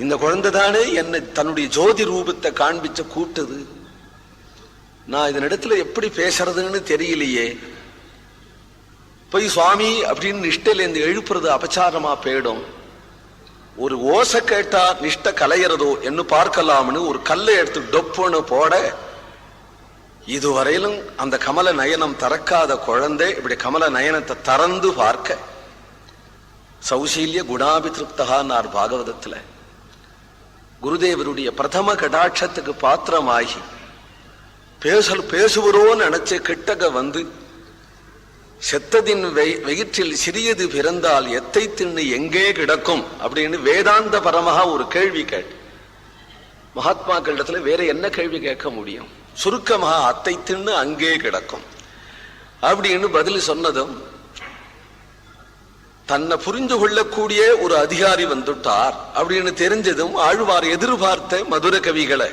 இந்த குழந்தை தானே என்னை தன்னுடைய ஜோதி ரூபத்தை காண்பிச்ச கூட்டுது. நான் இதனிடத்துல எப்படி பேசுறதுன்னு தெரியலையே. போய் சுவாமி அப்படின்னு நிஷ்டையில இருந்து எழுப்புறது அபச்சாரமா போயிடும். ஒரு ஓசை கேட்டா நிஷ்ட கலையறதோ என்ன பார்க்கலாம்னு ஒரு கல்லை எடுத்து டொப்புன்னு போட, இதுவரையிலும் அந்த கமல நயனம் திறக்காத குழந்தை இப்படி கமல நயனத்தை திறந்து பார்க்க சௌசீல்ய குணாபிதிருப்தகான்னார் பாகவதத்துல. குருதேவருடைய பிரதம கடாட்சத்துக்கு பாத்திரமாகி பேசுவரோன்னு நினைச்ச கிட்டக வந்து, செத்ததின் வயிற்றில் சிறியது பிறந்தால் எத்தை தின்னு எங்கே கிடக்கும் அப்படின்னு வேதாந்த பரமாக ஒரு கேள்வி கேட்டு, மகாத்மாக்களிடத்துல வேற என்ன கேள்வி கேட்க முடியும்? சுருக்கமாக அத்தை தின்னு அங்கே கிடக்கும் அப்படின்னு பதில் சொன்னதும், தன்னை புரிந்து கொள்ளக்கூடிய ஒரு அதிகாரி வந்துட்டார் அப்படின்னு தெரிஞ்சதும் ஆழ்வார் எதிர்பார்த்த மதுர கவிகளை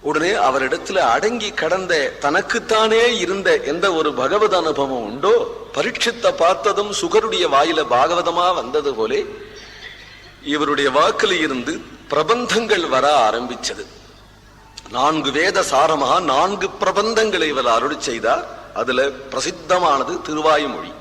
உடனே அவரிடத்துல அடங்கி கடந்த தனக்குத்தானே இருந்த எந்த ஒரு பகவத் அனுபவம் உண்டோ, பரீட்சித்த பார்த்ததும் சுகருடைய வாயில பாகவதமா வந்தது போலே இவருடைய வாக்கில் இருந்து பிரபந்தங்கள் வர ஆரம்பிச்சது. 4 வேத சாரமாக 4 பிரபந்தங்களை இவர் அருளி செய்தார். அதுல பிரசித்தமானது திருவாய்மொழி.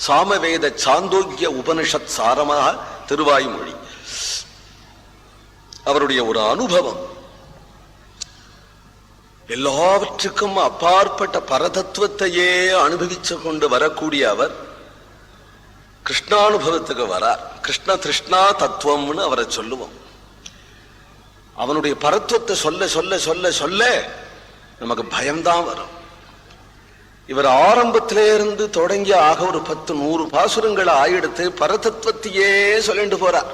சாமவேத சாந்தோக்கிய உபனிஷத் சாரமாக திருவாய்மொழி. அவருடைய ஒரு அனுபவம், எல்லாவற்றுக்கும் அப்பாற்பட்ட பரதத்துவத்தையே அனுபவிச்சு கொண்டு வரக்கூடிய அவர் கிருஷ்ணானுபவத்துக்கு வரார். கிருஷ்ண திருஷ்ணா தத்துவம்னு அவரை சொல்லுவோம். அவனுடைய பரத்துவத்தை சொல்ல சொல்ல சொல்ல சொல்ல நமக்கு பயம்தான் வரும். இவர் ஆரம்பத்திலே இருந்து தொடங்கி ஆக ஒரு 10-100 பாசுரங்களை ஆயிடுத்து பரதத்துவத்தையே சொல்லிட்டு போறார்.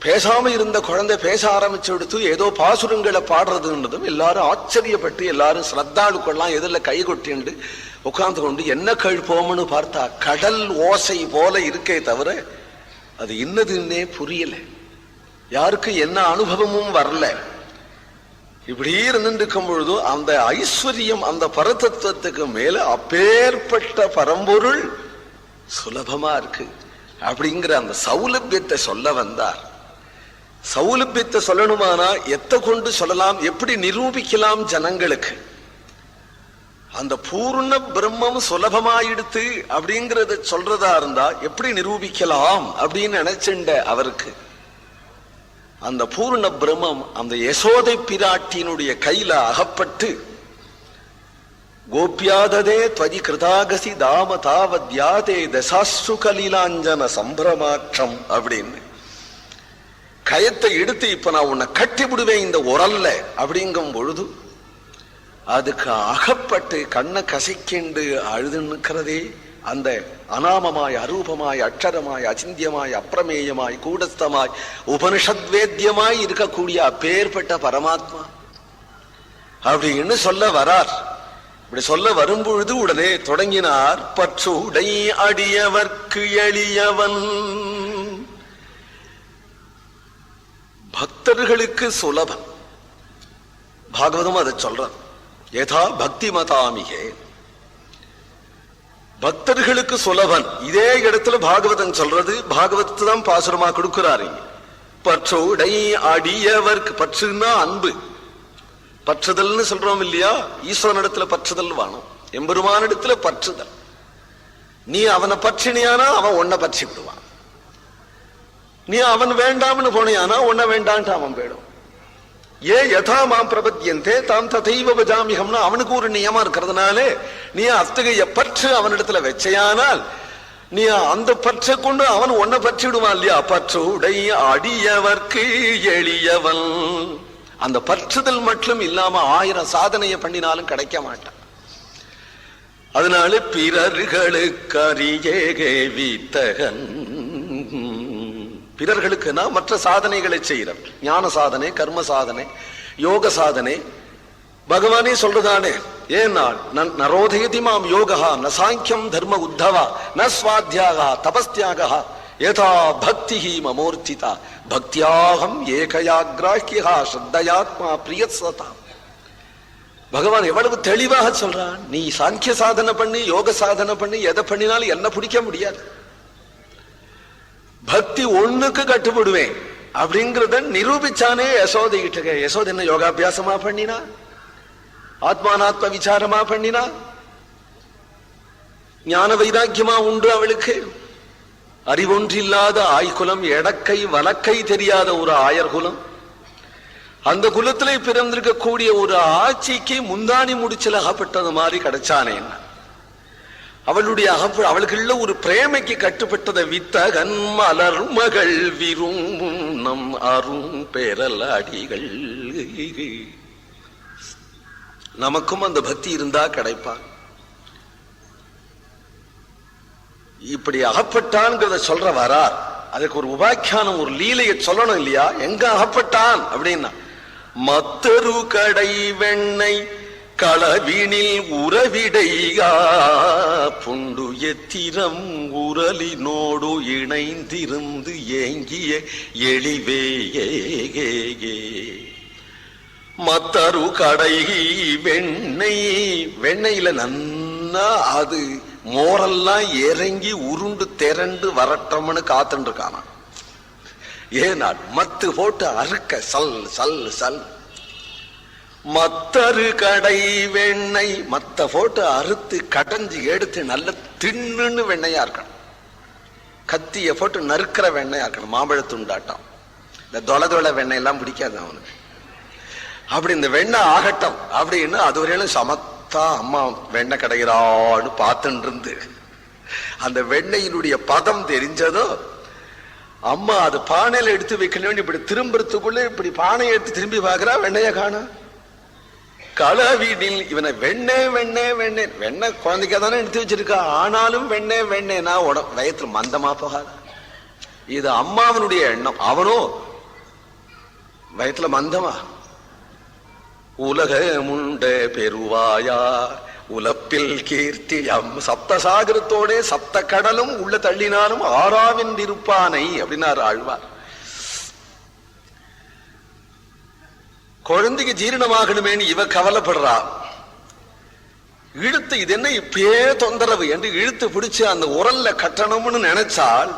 பேசாம இருந்த குழந்தை பேச ஆரம்பிச்சு எடுத்து ஏதோ பாசுரங்களை பாடுறதுன்றதும் எல்லாரும் ஆச்சரியப்பட்டு எல்லாரும் ஸ்ரத்தாளுக்கெல்லாம் எதிரில் கை கொட்டிண்டு உட்கார்ந்து கொண்டு என்ன கழிப்போம்னு பார்த்தா கடல் ஓசை போல இருக்கே தவிர அது இன்னதுன்னே புரியல. யாருக்கு என்ன அனுபவமும் வரல. இப்படி இருந்துருக்கும் பொழுது அந்த ஐஸ்வர்யம், அந்த பரதத்துவத்துக்கு மேல அப்பேற்பட்ட பரம்பொருள் சுலபமா இருக்கு அப்படிங்கிற அந்த சௌலபியத்தை சொல்ல வந்தார். சௌலபியத்தை சொல்லணுமானா எத்தை கொண்டு சொல்லலாம், எப்படி நிரூபிக்கலாம் ஜனங்களுக்கு? அந்த பூர்ண பிரம்மம் சுலபமாயிடுத்து அப்படிங்கறத சொல்றதா இருந்தா எப்படி நிரூபிக்கலாம் அப்படின்னு நினைச்சுண்ட அவருக்கு அந்த பூர்ண பிரம்மம் அந்த யசோதை பிராட்டியினுடைய கையில அகப்பட்டு, கோபியாததே துவதி கிருதாகசி தாம தாவத்யாதே தசாஸ்ரு கலீலாஞ்சன சம்பிரமாற்றம் அப்படின்னு கயத்தை எடுத்து இப்ப நான் உன்னை கட்டி விடுவேன் இந்த உரல்ல அப்படிங்கும் பொழுது அதுக்கு அகப்பட்டு கண்ணை கசிக்கிண்டு அழுதுன்னுக்கிறதே அந்த அநாமமாய் அரூபமாய் அக்ஷரமாய் அச்சிந்தியமாய் அப்பிரமேயமாய் கூடஸ்தமாய் உபனிஷத்வேத்தியமாய் இருக்கக்கூடிய அப்பேற்பட்ட பரமாத்மா அப்படின்னு சொல்ல வரார். இப்படி சொல்ல வரும்பொழுது உடனே தொடங்கினார், பற்றுடை அடியவர்க்கு எளியவன், பக்தர்களுக்கு சுலபன். பாகவதம் அதை சொல்றார், யதா பக்தி மதாமிகே, பக்தர்களுக்கு சுலபன். இதே இடத்துல பாகவதன் சொல்றது, பாகவதத்தை தான் பாசுரமா கொடுக்கிறாரு. பற்றுடை அடியவர்க்கு, பற்றுன்னா அன்பு, பற்றுதல்னு சொல்றோம் இல்லையா? ஈஸ்வரனிடத்துல பற்றுதல் வேணும், எம்பெருமானிடத்துல பற்றுதல். நீ அவனை பற்றினியானா அவன் உன்னை பற்றி விடுவான். நீ அவன் வேண்டாம்னு போனியானா உன்னை வேண்டான்ட்டு அவன் போயிடும். ஏ யதா மாம் பிரபத்யந்தே தாம் ததைவ பஜாமிஹம்னா அவனுக்கு ஒரு நியமம் இருக்கிறதுனாலே நீ அத்தகைய பற்று அவனிடத்துல வச்சையானால் நீ அந்த பற்றை கொண்டு அவன் உன்னை பற்றிடுவான் இல்லையா? பற்றுடை அடியவர்க்கு எளியவன். அந்த பற்றுதல் மட்டும் இல்லாம 1000 சாதனையை பண்ணினாலும் கிடைக்க மாட்டான். அதனால பிறர்களுக்கு அரியேகே வித்தகன், பிறர்களுக்குன்னா மற்ற சாதனைகளை செய்யற ஞான சாதனை, கர்ம சாதனை, யோக சாதனை பகவானே சொல்றதானே. ஏன்னா நரோதயதி மாம் யோகா ந சாங்கியம் தர்ம உத்தவா ந ஸ்வாத்யாக தபஸ்தியாக யதா பக்தி மமோர்த்திதா பக்தியாகம் ஏகயாக்ராஹ்யா ஸ்ரத்தயாத்மா பிரியத்ஸதா. பகவான் எவ்வளவு தெளிவாக சொல்றான், நீ சாங்கிய சாதனை பண்ணி யோக சாதனை பண்ணி எதை பண்ணினாலும் என்ன பிடிக்க முடியாது. பக்தி ஒண்ணுக்கு கட்டுப்படுவேன் அப்படிங்கறத நிரூபிச்சானே யசோதை கிட்ட. யசோதை என்ன யோகாபியாசமா பண்ணினா, ஆத்மானாத்ம விசாரமா பண்ணினா, ஞான வைராக்கியமா உண்டு அவளுக்கு. அறிவொன்றில்லாத ஆய்குலம், எடக்கை வலக்கை தெரியாத ஒரு ஆயர்குலம். அந்த குலத்திலே பிறந்திருக்க கூடிய ஒரு ஆட்சிக்கு முந்தாணி முடிச்சல அகப்பட்டது மாதிரி கிடைச்சானே. அவளுடைய அவளுக்குள்ள ஒரு பிரேமைக்கு கட்டுப்பட்டதை வித்தகன் மலர் மகள் விரும்பும் நம் அரும் பேரல் அடிகள். நமக்கும் அந்த பக்தி இருந்தா கிடைப்பான். இப்படி அகப்பட்டான்ங்கிறத சொல்ற வரார். அதுக்கு ஒரு உபாக்கியானம், ஒரு லீலையை சொல்லணும் இல்லையா? எங்க அகப்பட்டான் அப்படின்னா, மத்தரு கடை வெண்ணை களவினில் உறவிடையா புண்டு எத்திரம் உரலினோடு இணைந்திருந்து ஏங்கிய எளிவே. மத்தரு கடை வெண்ணெய், வெண்ணெயில நன்னா அது மோரெல்லாம் இறங்கி உருண்டு திரண்டு வரட்டம்னு காத்துட்டு இருக்கானா. ஏன்னா மத்து போட்டு அறுக்க சல் சல் சல். மத்தரு கடை வெண்ணெய், மத்த போட்டு அறுத்து கடைஞ்சி எடுத்து நல்ல தின்னுன்னு வெண்ணையா இருக்கணும். கத்திய போட்டு நறுக்கிற வெண்ணையா இருக்கணும். மாம்பழத்துண்டாட்டம். இந்த தொலை வெண்ணெய் எல்லாம் பிடிக்காது அவனுக்கு. அப்படி இந்த வெண்ணெய் ஆகட்டம் அப்படின்னு அது வரையிலும் சமத்தா அம்மா வெண்ணெய் கிடைக்கிறான்னு பார்த்துட்டு இருந்து அந்த வெண்ணெயினுடைய பதம் தெரிஞ்சதோ, அம்மா அது பானையில எடுத்து வைக்கணும். இப்படி திரும்புறதுக்குள்ள இப்படி பானையை எடுத்து திரும்பி பார்க்கிறா, வெண்ணைய காணா. களவிடில் இவனை வெண்ணெய் வெண்ணெய் வெண்ணெய் வெண்ணெய் குழந்தைக்கா தானே எடுத்து வச்சிருக்கா. ஆனாலும் வெண்ணெய் வெண்ணெய்னா வயத்துல மந்தமா போகாத. இது அம்மாவனுடைய எண்ணம். அவனோ வயத்துல மந்தமா. உலக முண்ட பெருவாயா உலப்பில் கீர்த்தி சப்தசாகரத்தோட சப்த கடலும் உள்ள தள்ளினாலும் ஆறாவென்றிருப்பானை அப்படின்னாரு ஆழ்வார். குழந்தைக்கு ஜீரணமாகணுமேனு இவ கவலைப்படுறா. இழுத்து இது என்ன இப்பயே தொந்தரவு என்று இழுத்து பிடிச்சு அந்த உரல்ல கட்டணும்னு நினைச்சால்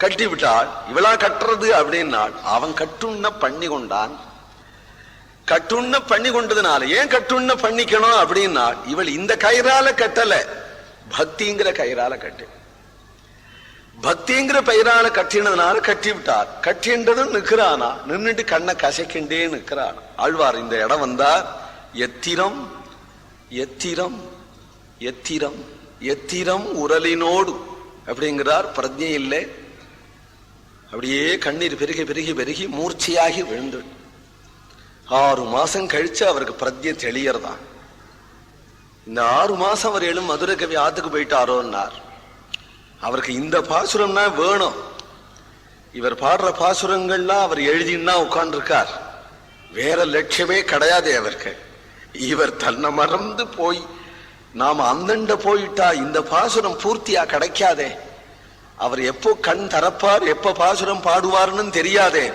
கட்டி விட்டாள். இவளா கட்டுறது அப்படின்னாள். அவன் கட்டுண்ண பண்ணி கொண்டான். கட்டுண்ண பண்ணி கொண்டதுனால ஏன் கட்டுண்ண பண்ணிக்கணும் அப்படின்னா, இவள் இந்த கயிறால கட்டல, பக்திங்கிற கயிறால கட்டு. பக்திங்கிற பெயரால கட்டினதுனால கட்டி விட்டார். கட்டின்றதும் நிற்கிறானா, நின்றுட்டு கண்ணை கசைக்கின்றே நிற்கிறான். ஆழ்வார் இந்த இடம் வந்தார். எத்திரம் எத்திரம் எத்திரம் எத்திரம் உரலினோடு அப்படிங்கிறார். பிரஜை இல்லை. அப்படியே கண்ணீர் பெருகி பெருகி பெருகி மூர்ச்சையாகி விழுந்து 6 மாசம் கழிச்சு அவருக்கு பிரஜை தெளியறதான். இந்த 6 மாசம் அவர் எழும் மதுரை கவி ஆத்துக்கு போயிட்டாரோன்னார். அவருக்கு இந்த பாசுரம்னா வேணும். இவர் பாடுற பாசுரங்கள்லாம் அவர் எழுதினா உட்கார்ந்துருக்கார். வேற லட்சியமே கிடையாது அவருக்கு. இவர் தன்னை மறந்து போய் நாம அந்தண்ட போயிட்டா இந்த பாசுரம் பூர்த்தியா கிடைக்காதே. அவர் எப்போ கண் தரப்பார், எப்ப பாசுரம் பாடுவார்னு தெரியாதே.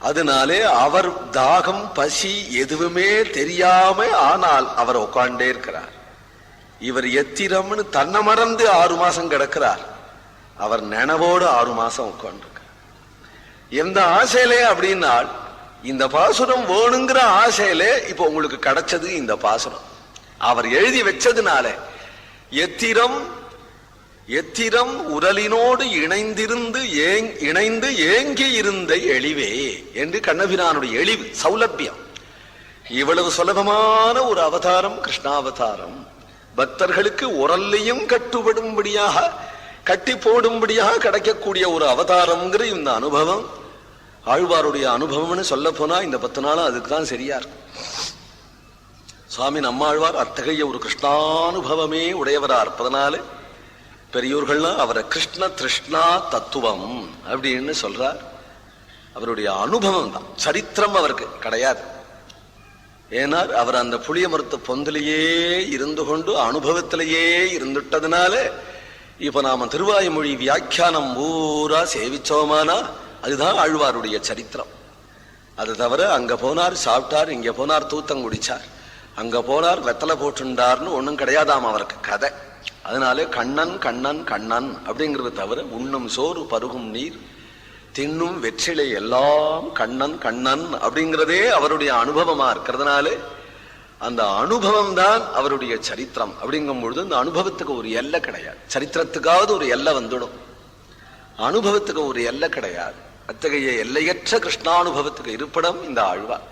அதனாலே அவர் தாகம் பசி எதுவுமே தெரியாம ஆனால் அவர் உட்காண்டே இருக்கிறார். இவர் எத்திரம்னு தன்னை மறந்து 6 மாசம் கிடக்கிறார். அவர் நினைவோடு 6 மாசம் உட்காந்துருக்கார். எந்த ஆசையிலே அப்படின்னால் இந்த பாசுரம் வேணுங்கிற ஆசையிலே இப்ப உங்களுக்கு கிடைச்சது இந்த பாசுரம். அவர் எழுதி வச்சதுனால எத்திரம் எத்திரம் உரலினோடு இணைந்து ஏங்கி இருந்த எளிவே என்று கண்ணபிரானுடைய எளிவு சௌலபியம். இவ்வளவு சுலபமான ஒரு அவதாரம் கிருஷ்ணாவதாரம். பக்தர்களுக்கு உரல்லையும் கட்டுப்படும்படியாக கட்டி போடும்படியாக கிடைக்கக்கூடிய ஒரு அவதாரம்ங்கிற இந்த அனுபவம் ஆழ்வாருடைய அனுபவம்னு சொல்ல போனா இந்த 10 நாளும் அதுக்கு தான் சரியா இருக்கும். சுவாமி நம்மாழ்வார் அத்தகைய ஒரு கிருஷ்ணானுபவமே உடையவரா இருப்பதனால பெரியோர்கள்லாம் அவரை கிருஷ்ண திருஷ்ணா தத்துவம் அப்படின்னு சொல்றார். அவருடைய அனுபவம் தான், சரித்திரம் அவருக்கு கிடையாது. ஏன்னா அவர் அந்த புளிய மரத்து பொந்திலேயே இருந்து கொண்டு அனுபவத்திலேயே இருந்துட்டதுனால இப்ப நாம திருவாய்மொழி வியாக்கியானம் பூரா சேவிச்சோமானா அதுதான் ஆழ்வாருடைய சரித்திரம். அது தவிர அங்க போனார் சாப்பிட்டார், இங்க போனார் தூத்தம் குடிச்சார், அங்க போனார் வெத்தலை போட்டுண்டார்னு ஒன்னும் கிடையாதாம் அவருக்கு கதை. அதனாலே கண்ணன் கண்ணன் கண்ணன் அப்படிங்கிறது தவிர உண்ணும் சோறு பருகும் நீர் தின்னும் வெற்றிலை எல்லாம் கண்ணன் கண்ணன் அப்படிங்கிறதே அவருடைய அனுபவமா இருக்கிறதுனாலே அந்த அனுபவம் தான் அவருடைய சரித்திரம். அப்படிங்கும் பொழுது அந்த அனுபவத்துக்கு ஒரு எல்லை கிடையாது. சரித்திரத்துக்காவது ஒரு எல்லை வந்துடும், அனுபவத்துக்கு ஒரு எல்லை கிடையாது. அத்தகைய எல்லையற்ற கிருஷ்ணானுபவத்துக்கு இருப்பிடம் இந்த ஆழ்வார்.